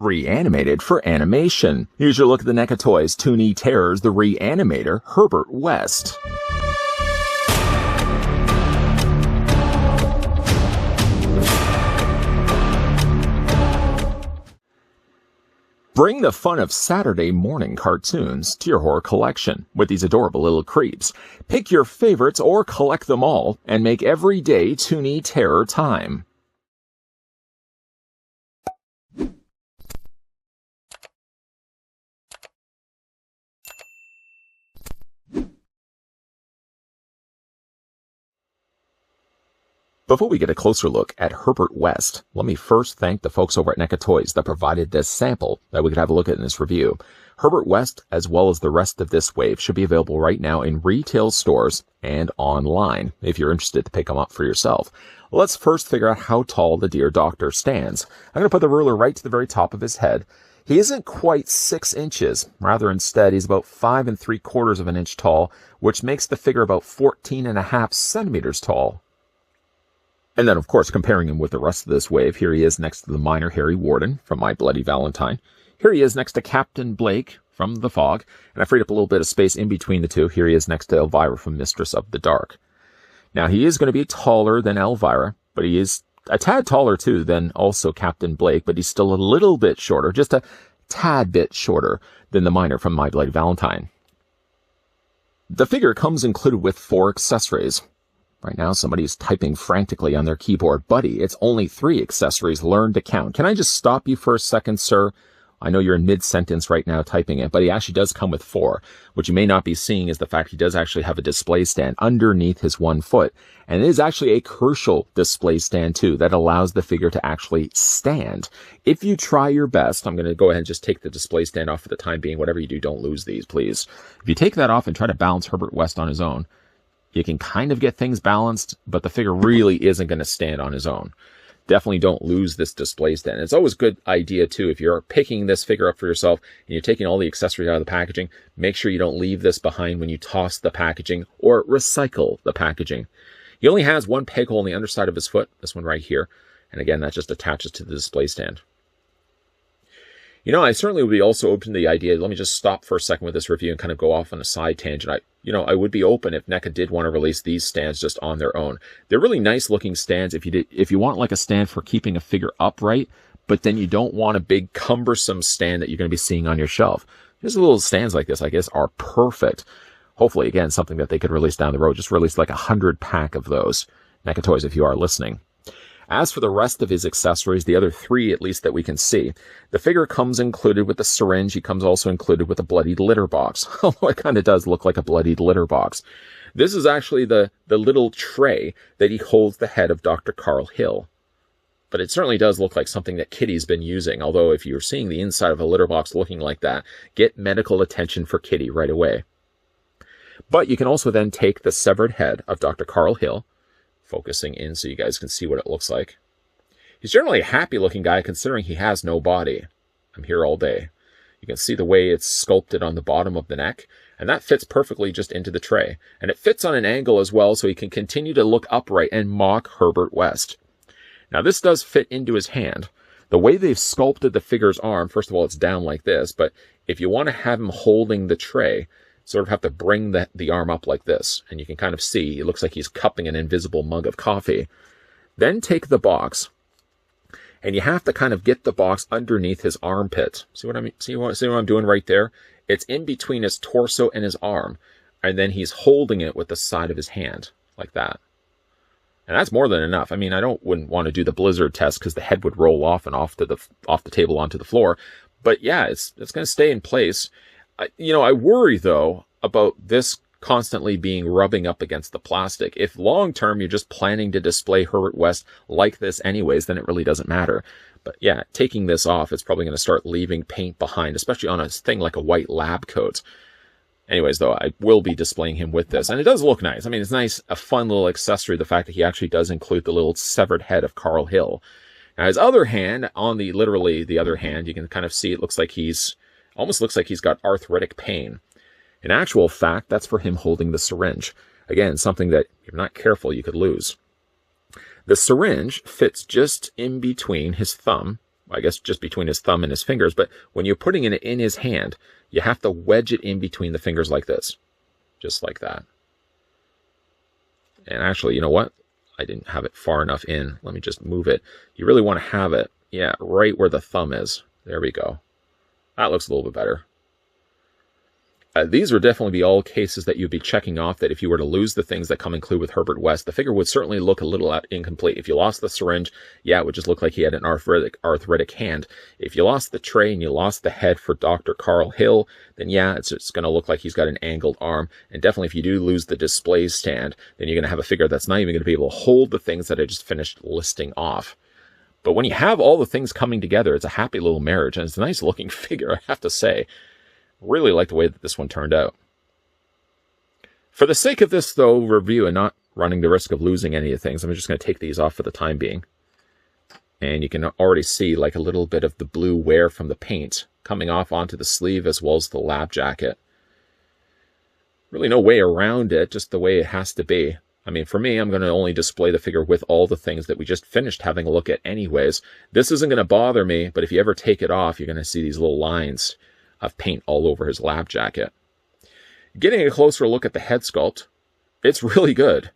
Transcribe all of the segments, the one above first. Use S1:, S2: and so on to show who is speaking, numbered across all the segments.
S1: Reanimated for animation. Here's your look at the NECA Toys Toony Terrors, the Reanimator Herbert West. Bring the fun of Saturday morning cartoons to your horror collection with these adorable little creeps. Pick your favorites or collect them all and make every day Toony Terror time. Before we get a closer look at Herbert West, let me first thank the folks over at NECA Toys that provided this sample that we could have a look at in this review. Herbert West, as well as the rest of this wave, should be available right now in retail stores and online, if you're interested to pick them up for yourself. Let's first figure out how tall the Dear Doctor stands. I'm going to put the ruler right to the very top of his head. He isn't quite 6 inches. Rather, instead, he's about 5 3/4 of an inch tall, which makes the figure about 14.5 centimeters tall. And then, of course, comparing him with the rest of this wave, here he is next to the minor Harry Warden from My Bloody Valentine. Here he is next to Captain Blake from The Fog. And I freed up a little bit of space in between the two. Here he is next to Elvira from Mistress of the Dark. Now, he is going to be taller than Elvira, but he is a tad taller, too, than also Captain Blake, but he's still a little bit shorter, just a tad bit shorter than the minor from My Bloody Valentine. The figure comes included with 4 accessories. Right now, somebody's typing frantically on their keyboard. Buddy, it's only 3 accessories. Learn to count. Can I just stop you for a second, sir? I know you're in mid-sentence right now typing it, but he actually does come with 4. What you may not be seeing is the fact he does actually have a display stand underneath his 1 foot. And it is actually a crucial display stand, too, that allows the figure to actually stand. If you try your best, I'm going to go ahead and just take the display stand off for the time being. Whatever you do, don't lose these, please. If you take that off and try to balance Herbert West on his own, you can kind of get things balanced, but the figure really isn't going to stand on his own. Definitely don't lose this display stand. It's always a good idea, too, if you're picking this figure up for yourself and you're taking all the accessories out of the packaging, make sure you don't leave this behind when you toss the packaging or recycle the packaging. He only has 1 peg hole on the underside of his foot, this one right here. And again, that just attaches to the display stand. You know, I certainly would be also open to the idea, let me just stop for a second with this review and kind of go off on a side tangent. I would be open if NECA did want to release these stands just on their own. They're really nice looking stands if you want like a stand for keeping a figure upright, but then you don't want a big cumbersome stand that you're going to be seeing on your shelf. Just little stands like this, I guess, are perfect. Hopefully, again, something that they could release down the road. Just release like 100 pack of those. NECA Toys, if you are listening. As for the rest of his accessories, the other 3 at least that we can see, the figure comes included with the syringe. He comes also included with a bloodied litter box, although it kind of does look like a bloodied litter box. This is actually the little tray that he holds the head of Dr. Carl Hill. But it certainly does look like something that Kitty's been using, although if you're seeing the inside of a litter box looking like that, get medical attention for Kitty right away. But you can also then take the severed head of Dr. Carl Hill, focusing in so you guys can see what it looks like. He's generally a happy looking guy considering he has no body. I'm here all day. You can see the way it's sculpted on the bottom of the neck, and that fits perfectly just into the tray. And it fits on an angle as well so he can continue to look upright and mock Herbert West. Now this does fit into his hand. The way they've sculpted the figure's arm, first of all, it's down like this, but if you want to have him holding the tray, sort of have to bring the arm up like this. And you can kind of see, it looks like he's cupping an invisible mug of coffee. Then take the box, and you have to kind of get the box underneath his armpit. See what I mean? See what I'm doing right there? It's in between his torso and his arm. And then he's holding it with the side of his hand, like that. And that's more than enough. I mean, wouldn't want to do the blizzard test because the head would roll off and off the table onto the floor. But yeah, it's going to stay in place. I worry, though, about this constantly being rubbing up against the plastic. If long-term you're just planning to display Herbert West like this anyways, then it really doesn't matter. But yeah, taking this off, it's probably going to start leaving paint behind, especially on a thing like a white lab coat. Anyways, though, I will be displaying him with this. And it does look nice. I mean, it's nice, a fun little accessory, the fact that he actually does include the little severed head of Carl Hill. Now, his other hand, literally the other hand, you can kind of see it looks like almost looks like he's got arthritic pain. In actual fact, that's for him holding the syringe. Again, something that, if you're not careful, you could lose. The syringe fits just in between his thumb I guess just between his thumb and his fingers, but when you're putting it in his hand, you have to wedge it in between the fingers like this. Just like that. And actually, you know what? I didn't have it far enough in. Let me just move it. You really want to have it, yeah, right where the thumb is. There we go. That looks a little bit better. These would definitely be all cases that you'd be checking off that if you were to lose the things that come included with Herbert West, the figure would certainly look a little incomplete. If you lost the syringe, yeah, it would just look like he had an arthritic hand. If you lost the tray and you lost the head for Dr. Carl Hill, then yeah, it's going to look like he's got an angled arm. And definitely if you do lose the display stand, then you're going to have a figure that's not even going to be able to hold the things that I just finished listing off. But when you have all the things coming together, it's a happy little marriage, and it's a nice looking figure, I have to say. Really like the way that this one turned out. For the sake of this, though, review and not running the risk of losing any of the things, I'm just going to take these off for the time being. And you can already see like a little bit of the blue wear from the paint coming off onto the sleeve as well as the lab jacket. Really no way around it, just the way it has to be. I mean, for me, I'm going to only display the figure with all the things that we just finished having a look at anyways. This isn't going to bother me, but if you ever take it off, you're going to see these little lines of paint all over his lab jacket. Getting a closer look at the head sculpt, it's really good.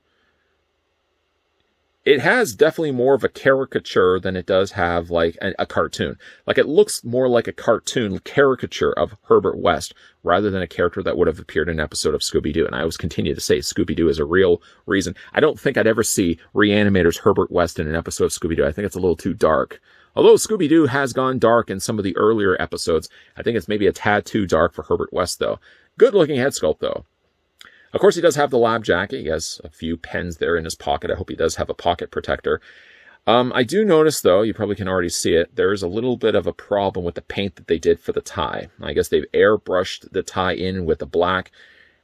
S1: It has definitely more of a caricature than it does have like a cartoon. Like it looks more like a cartoon caricature of Herbert West rather than a character that would have appeared in an episode of Scooby-Doo. And I always continue to say Scooby-Doo is a real reason. I don't think I'd ever see Reanimator's Herbert West in an episode of Scooby-Doo. I think it's a little too dark. Although Scooby-Doo has gone dark in some of the earlier episodes, I think it's maybe a tad too dark for Herbert West, though. Good-looking head sculpt, though. Of course, he does have the lab jacket. He has a few pens there in his pocket. I hope he does have a pocket protector. I do notice, though, you probably can already see it, there's a little bit of a problem with the paint that they did for the tie. I guess they've airbrushed the tie in with the black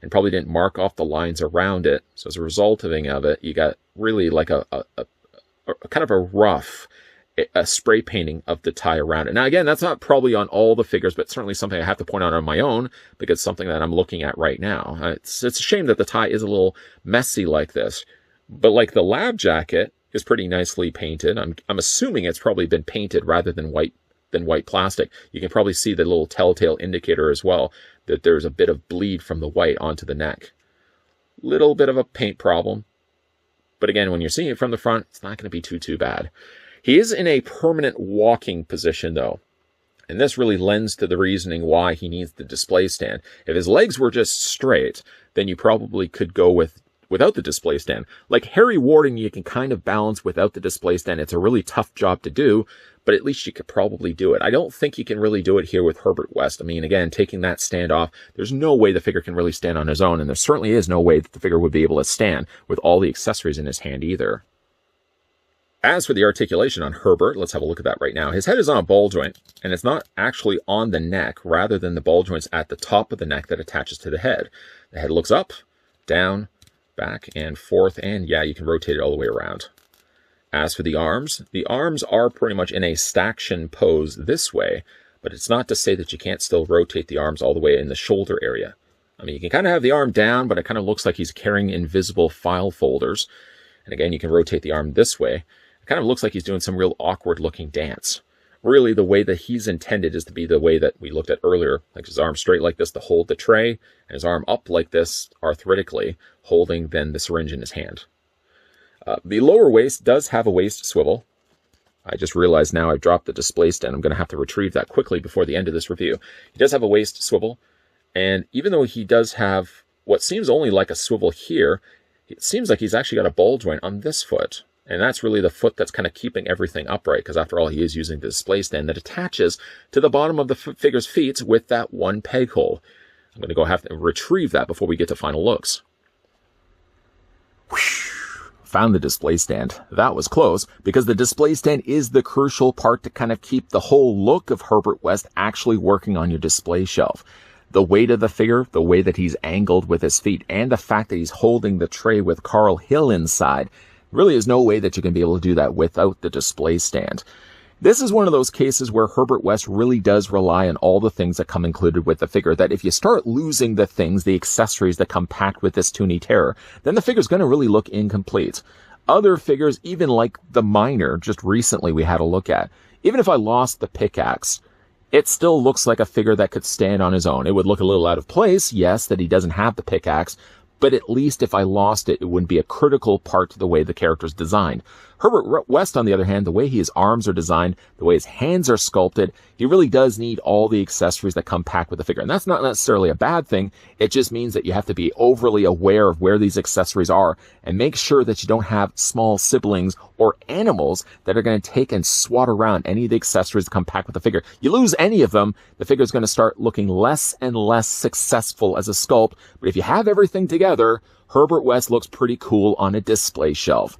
S1: and probably didn't mark off the lines around it. So as a result of it, you got really like a kind of a rough spray painting of the tie around it. Now, again, that's not probably on all the figures, but certainly something I have to point out on my own because it's something that I'm looking at right now. It's a shame that the tie is a little messy like this, but like the lab jacket is pretty nicely painted. I'm assuming it's probably been painted rather than white plastic. You can probably see the little telltale indicator as well that there's a bit of bleed from the white onto the neck. Little bit of a paint problem, but again, when you're seeing it from the front, it's not going to be too bad. He is in a permanent walking position, though, and this really lends to the reasoning why he needs the display stand. If his legs were just straight, then you probably could go without the display stand. Like Harry Warden, you can kind of balance without the display stand. It's a really tough job to do, but at least you could probably do it. I don't think you can really do it here with Herbert West. I mean, again, taking that stand off, there's no way the figure can really stand on his own, and there certainly is no way that the figure would be able to stand with all the accessories in his hand either. As for the articulation on Herbert, let's have a look at that right now. His head is on a ball joint, and it's not actually on the neck, rather than the ball joints at the top of the neck that attaches to the head. The head looks up, down, back, and forth, and yeah, you can rotate it all the way around. As for the arms are pretty much in a staction pose this way, but it's not to say that you can't still rotate the arms all the way in the shoulder area. I mean, you can kind of have the arm down, but it kind of looks like he's carrying invisible file folders. And again, you can rotate the arm this way. It kind of looks like he's doing some real awkward-looking dance. Really, the way that he's intended is to be the way that we looked at earlier, like his arm straight like this to hold the tray, and his arm up like this arthritically, holding then the syringe in his hand. The lower waist does have a waist swivel. I just realized now I've dropped the display stand. I'm going to have to retrieve that quickly before the end of this review. He does have a waist swivel, and even though he does have what seems only like a swivel here, it seems like he's actually got a ball joint on this foot. And that's really the foot that's kind of keeping everything upright, because after all, he is using the display stand that attaches to the bottom of the figure's feet with that one peg hole. I'm going to have to retrieve that before we get to final looks. Found the display stand. That was close, because the display stand is the crucial part to kind of keep the whole look of Herbert West actually working on your display shelf. The weight of the figure, the way that he's angled with his feet, and the fact that he's holding the tray with Carl Hill inside, really is no way that you can be able to do that without the display stand. This is one of those cases where Herbert West really does rely on all the things that come included with the figure, that if you start losing the things, the accessories that come packed with this Toony Terror, then the figure's going to really look incomplete. Other figures, even like the Miner, just recently we had a look at, Even if I lost the pickaxe, it still looks like a figure that could stand on his own. It would look a little out of place, yes, that he doesn't have the pickaxe, but at least if I lost it, it wouldn't be a critical part to the way the character's designed. Herbert West, on the other hand, the way his arms are designed, the way his hands are sculpted, he really does need all the accessories that come packed with the figure. And that's not necessarily a bad thing. It just means that you have to be overly aware of where these accessories are and make sure that you don't have small siblings or animals that are going to take and swat around any of the accessories that come packed with the figure. You lose any of them, the figure's going to start looking less and less successful as a sculpt. But if you have everything together, Herbert West looks pretty cool on a display shelf.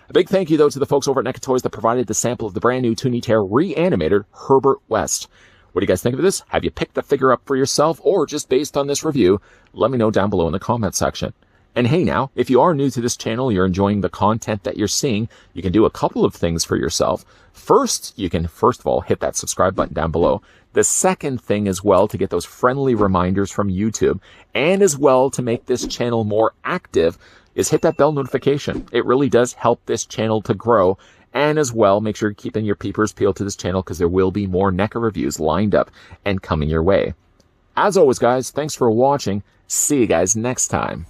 S1: A big thank you, though, to the folks over at NECA Toys that provided the sample of the brand new Toony Tear reanimated Herbert West. What do you guys think of this? Have you picked the figure up for yourself or just based on this review? Let me know down below in the comment section. And hey now, if you are new to this channel, you're enjoying the content that you're seeing, you can do a couple of things for yourself. First, you can first of all hit that subscribe button down below. The second thing as well, to get those friendly reminders from YouTube, and as well to make this channel more active, is hit that bell notification. It really does help this channel to grow. And as well, make sure you're keeping your peepers peeled to this channel because there will be more NECA reviews lined up and coming your way. As always, guys, thanks for watching. See you guys next time.